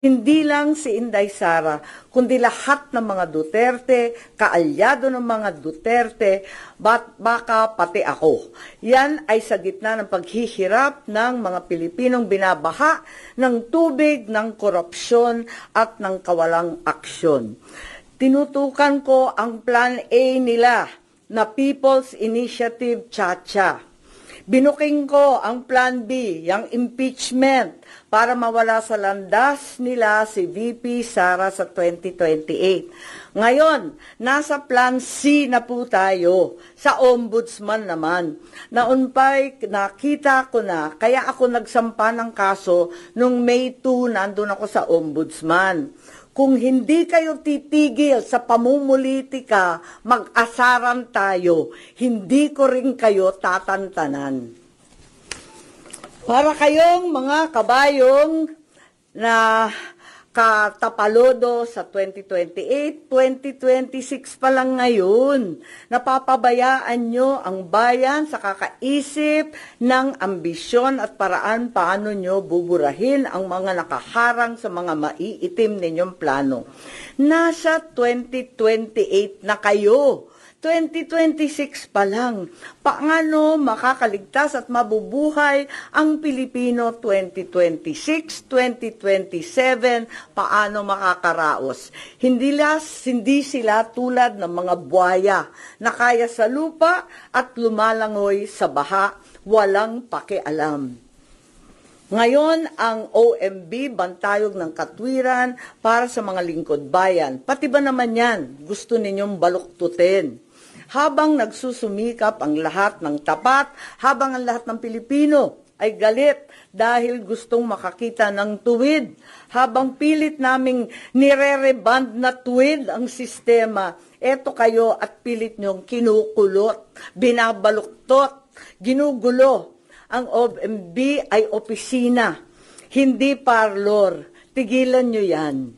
Hindi lang si Inday Sara, kundi lahat ng mga Duterte, kaalyado ng mga Duterte, baka pati ako. Yan ay sa gitna ng paghihirap ng mga Pilipinong binabaha ng tubig, ng korupsyon at ng kawalang aksyon. Tinutukan ko ang Plan A nila na People's Initiative Chacha. Binuking ko ang Plan B, yung impeachment, para mawala sa landas nila si VP Sara sa 2028. Ngayon, nasa Plan C na po tayo, sa Ombudsman naman. Noon pa'y nakita ko na, kaya ako nagsampa ng kaso nung May 2, nandun ako sa Ombudsman. Kung hindi kayo titigil sa pamumulitika, mag-asaran tayo. Hindi ko rin kayo tatantanan. Para kayong mga kabayong na katapalodo sa 2028, 2026 pa lang ngayon. Napapabayaan nyo ang bayan sa kakaisip ng ambisyon at paraan paano nyo buburahin ang mga nakaharang sa mga maiitim ninyong plano. Nasa 2028 na kayo. 2026 pa lang. Paano makakaligtas at mabubuhay ang Pilipino 2026, 2027? Paano makakaraos? Hindi sila tulad ng mga buhaya na kaya sa lupa at lumalangoy sa baha, walang pakialam. Ngayon, ang OMB, bantayog ng katwiran para sa mga lingkod bayan. Pati ba naman yan, gusto ninyong baluktutin? Habang nagsusumikap ang lahat ng tapat, habang ang lahat ng Pilipino ay galit dahil gustong makakita ng tuwid, habang pilit naming nire-reband na tuwid ang sistema, eto kayo at pilit nyong kinukulot, binabaluktot, ginugulo. Ang OMB ay opisina, hindi parlor. Tigilan nyo yan.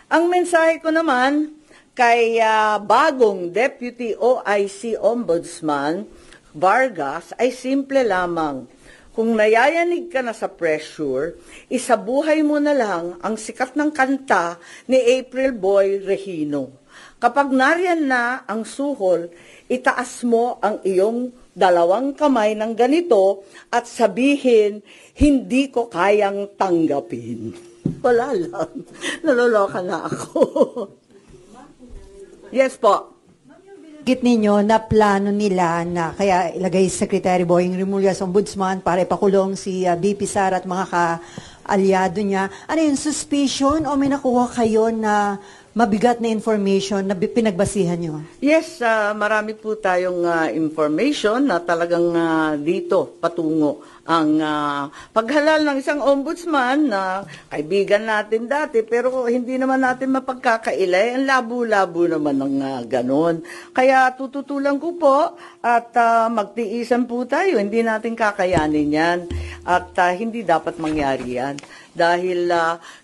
Ang mensahe ko naman kay bagong Deputy OIC Ombudsman Vargas ay simple lamang. Kung nayayanig ka na sa pressure, isabuhay mo na lang ang sikat ng kanta ni April Boy Regino. Kapag nariyan na ang suhol, itaas mo ang iyong dalawang kamay ng ganito at sabihin, hindi ko kayang tanggapin. Wala lang. Naloloka na ako. Yes po. Git ninyo na plano nila na kaya ilagay Secretary Boying Remulla sa Ombudsman para ipakulong si VP Sara at mga ka-alyado niya. Ano yun, suspicion o may nakuha kayo na mabigat na information na pinagbasihan nyo? Yes, marami po tayong information na talagang dito patungo ang paghalal ng isang ombudsman na kaibigan natin dati pero hindi naman natin mapagkakailay. Ang labo-labo naman ng ganon. Kaya tututulan ko po at magtiisan po tayo. Hindi natin kakayanin yan at hindi dapat mangyari yan. Dahil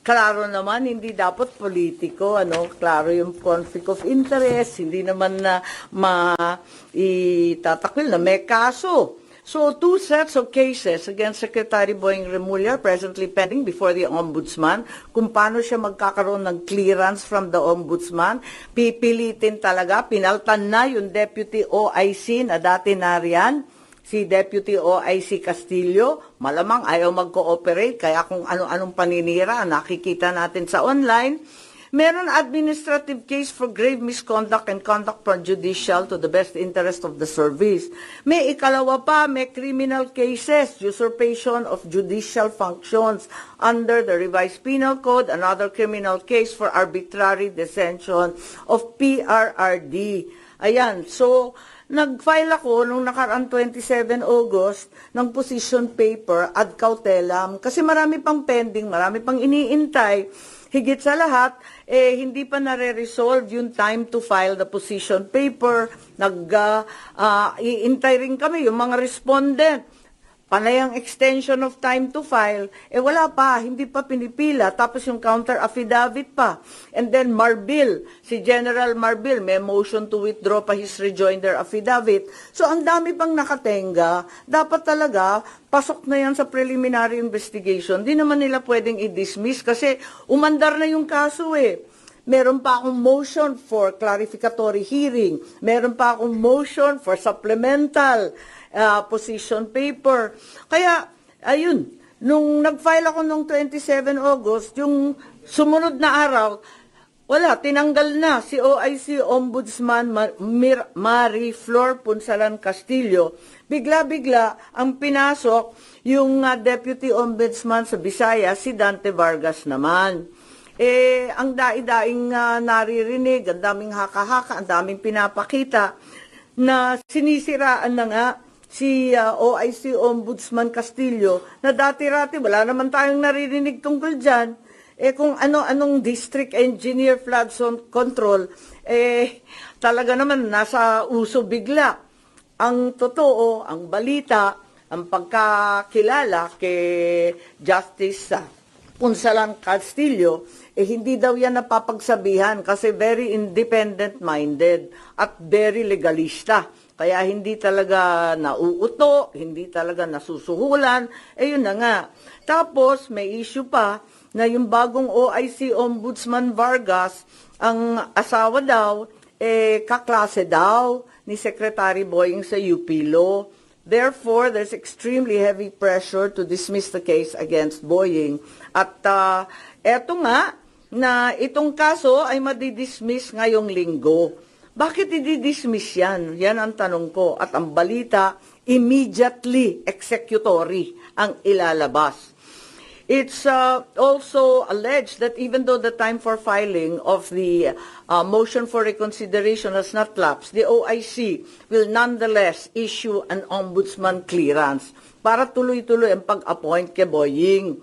klaro naman hindi dapat politiko, klaro yung conflict of interest, hindi naman na maitatakwil na may kaso. So, 2 sets of cases against Secretary Boying Remulla presently pending before the Ombudsman. Kung paano siya magkakaroon ng clearance from the Ombudsman, pipilitin talaga, pinaltan na yung Deputy OIC na dati nariyan, si Deputy OIC Castillo, malamang ayaw mag-cooperate, kaya kung ano-anong paninira nakikita natin sa online. Meron administrative case for grave misconduct and conduct prejudicial to the best interest of the service. May ikalawa pa, may criminal cases, usurpation of judicial functions under the revised penal code, another criminal case for arbitrary detention of PRRD. Ayan, so nag-file ako nung nakaraan 27 August ng position paper ad cautelam kasi marami pang pending, marami pang iniintay. Higit sa lahat, hindi pa nare-resolve yung time to file the position paper. Iintay rin kami yung mga respondent. panay ang extension of time to file, wala pa, hindi pa pinipila, tapos yung counter affidavit pa. And then Marbil, si General Marbil, may motion to withdraw pa his rejoinder affidavit. So ang dami pang nakatenga, dapat talaga, pasok na yan sa preliminary investigation. Di naman nila pwedeng i-dismiss kasi umandar na yung kaso Meron pa akong motion for clarificatory hearing. Meron pa akong motion for supplemental position paper. Kaya, ayun, nung nag-file ako nung 27 August, yung sumunod na araw, wala, tinanggal na si OIC Ombudsman Marie Flor Punsalan Castillo. Bigla-bigla ang pinasok yung Deputy Ombudsman sa Visayas, si Dante Vargas naman. Ang daing naririnig, ang daming haka-haka, ang daming pinapakita na sinisiraan na nga si OIC Ombudsman Castillo na dati-rati wala naman tayong naririnig tungkol dyan. Kung ano-anong district engineer flood zone control, talaga naman nasa uso bigla. Ang totoo, ang balita, ang pagkakilala kay Justice Punsalan Castillo, hindi daw yan napapagsabihan kasi very independent-minded at very legalista. Kaya hindi talaga nauuto, hindi talaga nasusuhulan, yun na nga. Tapos may issue pa na yung bagong OIC Ombudsman Vargas, ang asawa daw, kaklase daw ni Secretary Boying sa UP Law. Therefore, there's extremely heavy pressure to dismiss the case against Boying. At eto nga, na itong kaso ay madidismiss ngayong linggo. Bakit i-dismiss yan? Yan ang tanong ko. At ang balita, immediately executory ang ilalabas. It's also alleged that even though the time for filing of the motion for reconsideration has not lapsed, the OIC will nonetheless issue an ombudsman clearance para tuloy-tuloy ang pag-appoint kay Boying.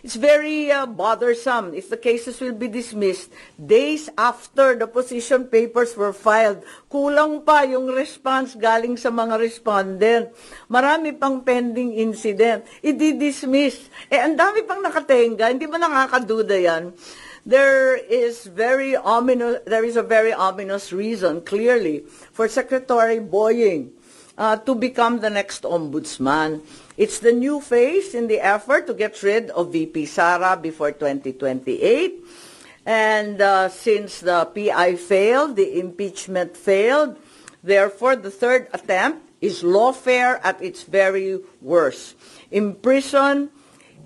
It's very bothersome if the cases will be dismissed days after the position papers were filed. Kulang pa yung response galing sa mga respondent. Marami pang pending incident. I-dismiss. Ang dami pang nakatenga. Hindi ba nakakaduda yan? There is a very ominous reason, clearly, for Secretary Boying to become the next ombudsman. It's the new phase in the effort to get rid of VP Sara before 2028. And since the PI failed, the impeachment failed, therefore the third attempt is lawfare at its very worst. Imprison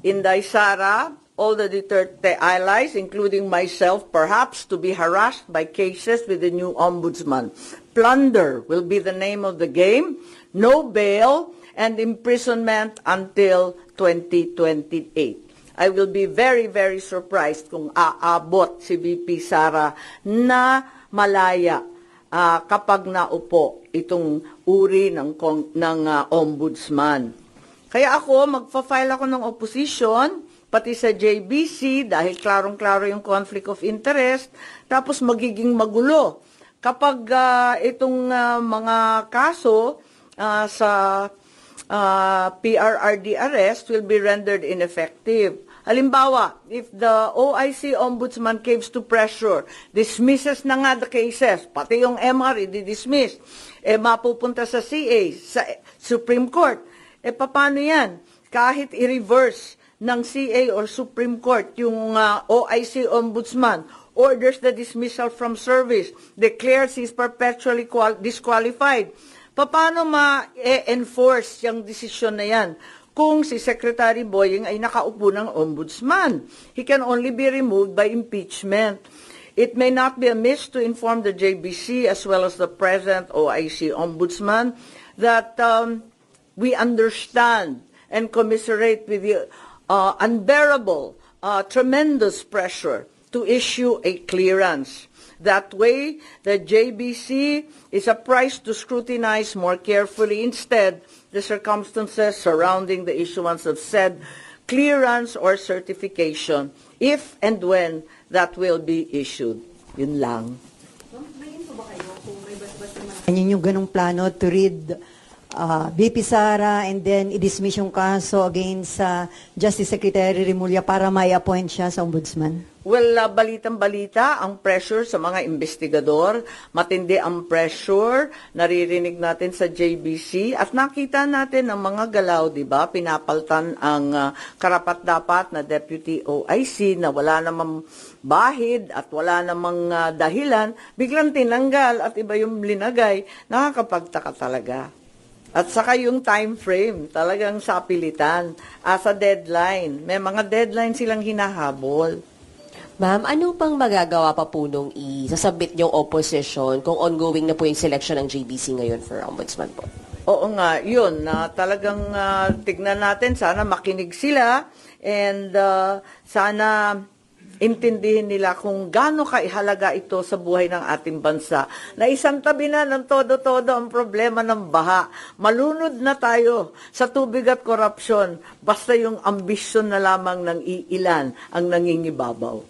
Inday Sara, all the Duterte allies, including myself, perhaps, to be harassed by cases with the new ombudsman. Plunder will be the name of the game. No bail and imprisonment until 2028. I will be very, very surprised kung aabot si VP Sara na malaya kapag naupo itong uri ng ombudsman. Kaya ako, magpa-file ako ng opposition, pati sa JBC, dahil klarong-klaro yung conflict of interest, tapos magiging magulo. Kapag itong mga kaso sa PRRD arrest will be rendered ineffective. Halimbawa, if the OIC Ombudsman caves to pressure, dismisses na nga the cases, pati yung MR i-dismiss, mapupunta sa CA, sa Supreme Court, paano yan? Kahit i-reverse ng CA or Supreme Court yung OIC Ombudsman, orders the dismissal from service, declares he's perpetually disqualified. Paano ma-enforce yung desisyon na yan kung si Secretary Boying ay nakaupo ng ombudsman? He can only be removed by impeachment. It may not be amiss to inform the JBC as well as the present OIC ombudsman that we understand and commiserate with the unbearable, tremendous pressure to issue a clearance. That way, the JBC is apprised to scrutinize more carefully instead the circumstances surrounding the issuance of said clearance or certification, if and when that will be issued. Yun lang. May info ba kayo kung may basbas naman yung ganong plano to rid BP Sara and then i-dismiss yung kaso against Justice Secretary Remulla para may appoint siya sa ombudsman? Well, balitang-balita, ang pressure sa mga investigador, matindi ang pressure, naririnig natin sa JBC, at nakita natin ang mga galaw, di ba? Pinapaltan ang karapat-dapat na Deputy OIC na wala namang bahid at wala namang dahilan, biglang tinanggal at iba yung linagay, nakakapagtaka talaga. At saka yung time frame, talagang sapilitan, sa deadline. May mga deadline silang hinahabol. Ma'am, ano pang magagawa pa po nung isasubmit yung opposition kung ongoing na po yung selection ng JBC ngayon for ombudsman po? Oo nga, yun, talagang tignan natin, sana makinig sila and sana intindihin nila kung gaano kaihalaga ito sa buhay ng ating bansa. Na isang tabi na ng todo-todo ang problema ng baha. Malunod na tayo sa tubig at korupsyon, basta yung ambisyon na lamang ng iilan ang nangingibabaw.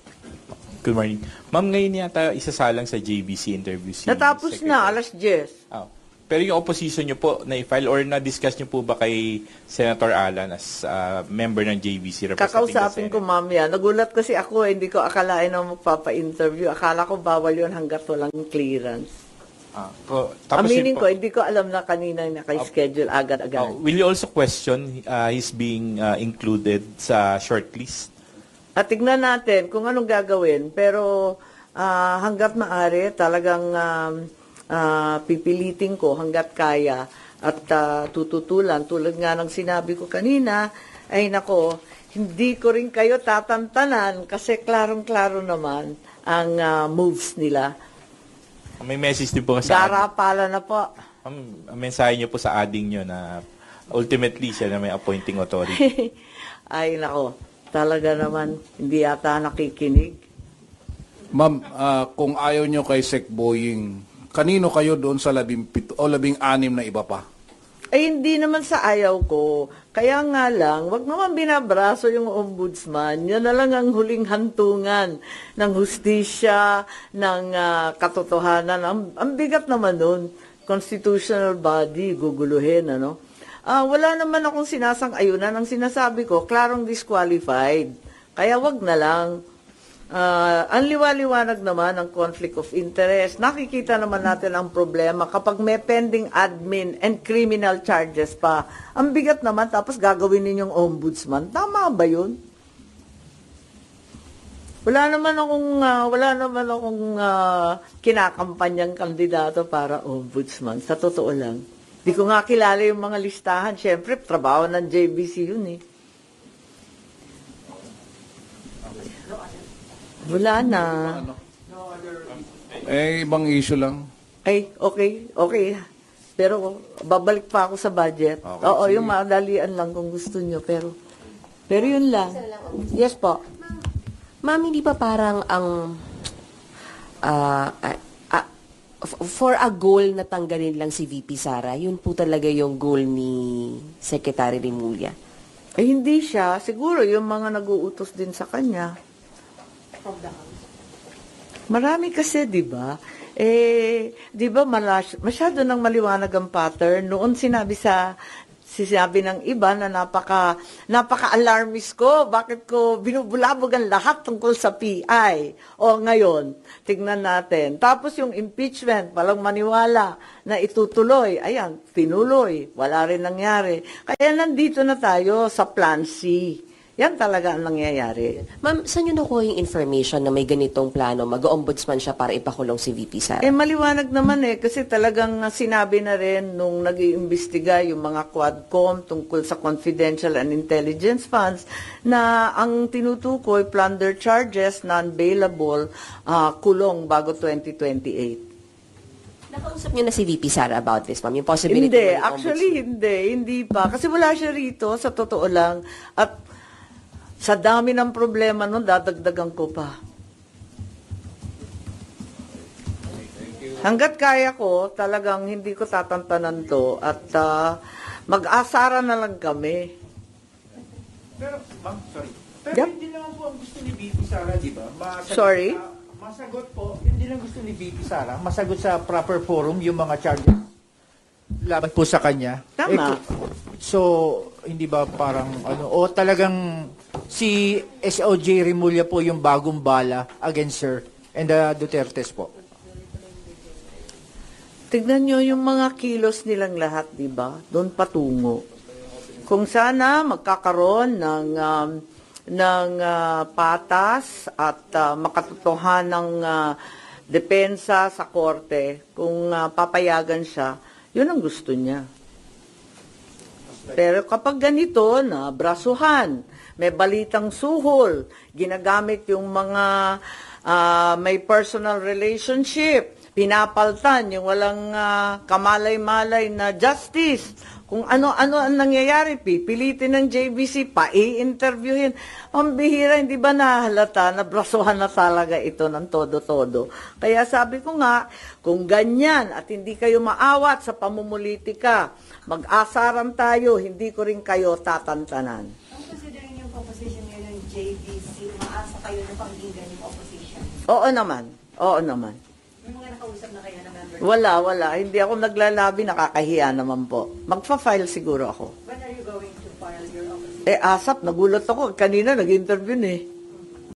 Good morning. Ma'am, ngayon yata isasalang sa JBC interview si Natapos Secretary. na, alas 10. Oh. Pero yung opposition nyo po, na-file or na-discuss nyo po ba kay Senator Alan as member ng JBC representing Kakausapin ko mamaya. Nagulat kasi ako, hindi ko akalain na magpapa-interview. Akala ko bawal yun hanggat walang clearance. Tapos Aminin yun po, ko, hindi ko alam na kanina naka-schedule agad-agad. will you also question his being included sa shortlist? At tignan natin kung anong gagawin. Pero hanggat maaari, talagang pipilitin ko hanggat kaya at tututulan. Tulad nga ng sinabi ko kanina, ay nako, hindi ko rin kayo tatantanan kasi klarong-klaro naman ang moves nila. May message din po sa Garapala na po. ang mensahe niyo po sa ading niyo na ultimately siya na may appointing authority. Ay nako, talaga naman hindi yata nakikinig. Ma'am, kung ayaw nyo kay Sec Boying, kanino kayo doon sa 17 o 16 na iba pa? Ay hindi naman sa ayaw ko. Kaya nga lang, wag naman binabraso yung ombudsman. Yan na lang ang huling hantungan ng hustisya, ng katotohanan. Ang bigat naman nun. Constitutional body, guguluhin, ano? Wala naman akong sinasang-ayunan. Ang sinasabi ko, klarong disqualified. Kaya wag na lang. Ang liwaliwanag naman ang conflict of interest. Nakikita naman natin ang problema kapag may pending admin and criminal charges pa. Ang bigat naman, tapos gagawin ninyong ombudsman. Tama ba yun? Wala naman akong kinakampanyang kandidato para ombudsman. Sa totoo lang. Di ko nga kilala yung mga listahan. Siyempre, trabaho ng JBC yun eh. Wala na. Ibang issue lang. Ay, okay. Pero babalik pa ako sa budget. Okay, Oo, sige. yung madalian lang kung gusto nyo. Pero yun lang. Yes po. Ma'am, hindi ba parang ang for a goal na tanggalin lang si VP Sara, yun po talaga yung goal ni Secretary Remulla? Ay, hindi siya. Siguro yung mga nag-uutos din sa kanya. Marami kasi, di ba? Di ba masyado nang maliwanag ang pattern. Noon sinabi ng iba na napaka-alarmist ko. Bakit ko binubulabog ang lahat tungkol sa PI? O ngayon, tignan natin. Tapos yung impeachment, walang maniwala na itutuloy. Ayan, tinuloy. Wala rin nangyari. Kaya nandito na tayo sa Plan C. Yan talaga ang nangyayari. Ma'am, saan nyo nakuha yung information na may ganitong plano? Mag-ombudsman siya para ipakulong si VP Sara? Maliwanag naman kasi talagang sinabi na rin nung nag-iimbestiga yung mga Quadcom tungkol sa confidential and intelligence funds na ang tinutukoy, plunder charges, non-bailable, kulong bago 2028. Nakausap niyo na si VP Sara about this, ma'am? Yung possibility Hindi, na yung actually hindi pa. Kasi wala siya rito, sa totoo lang. At sa dami ng problema nun, dadagdagan ko pa. Hanggat kaya ko, talagang hindi ko tatantanan to at mag-asara na lang kami. Pero, ma'am, sorry. Pero Yep. hindi naman po ang gusto ni VP Sara, di ba? Sorry? Masagot po, hindi lang gusto ni VP Sara, masagot sa proper forum yung mga charges laban po sa kanya. Tama. So, hindi ba parang o talagang si SOJ Remulla po yung bagong bala against her and the Dutertes po? Tignan nyo yung mga kilos nilang lahat, di ba? Doon patungo. Kung sana magkakaroon ng patas at makatotohanang depensa sa korte, kung papayagan siya, yun ang gusto niya. Pero kapag ganito na brasuhan, may balitang suhol, ginagamit yung mga may personal relationship, pinapaltan yung walang kamalay-malay na justice. Kung ano-ano ang nangyayari, pipilitin ng JBC, pa-i-interviewin. Ang bihira, hindi ba nahalata na brasuhan na talaga ito ng todo-todo? Kaya sabi ko nga, kung ganyan at hindi kayo maawat sa pamumulitika, mag-asaran tayo, hindi ko rin kayo tatantanan. Ang considering yung composition ngayon ng JBC, umaasa kayo na pakinggan yung opposition? Oo naman. Oo naman. May mga nakausap na kayo na member? Wala. Hindi ako naglalabi, nakakahiya naman po. Magpa-file siguro ako. When are you going to file your opposition? Asap, nagulat ako. Kanina nag-interview eh.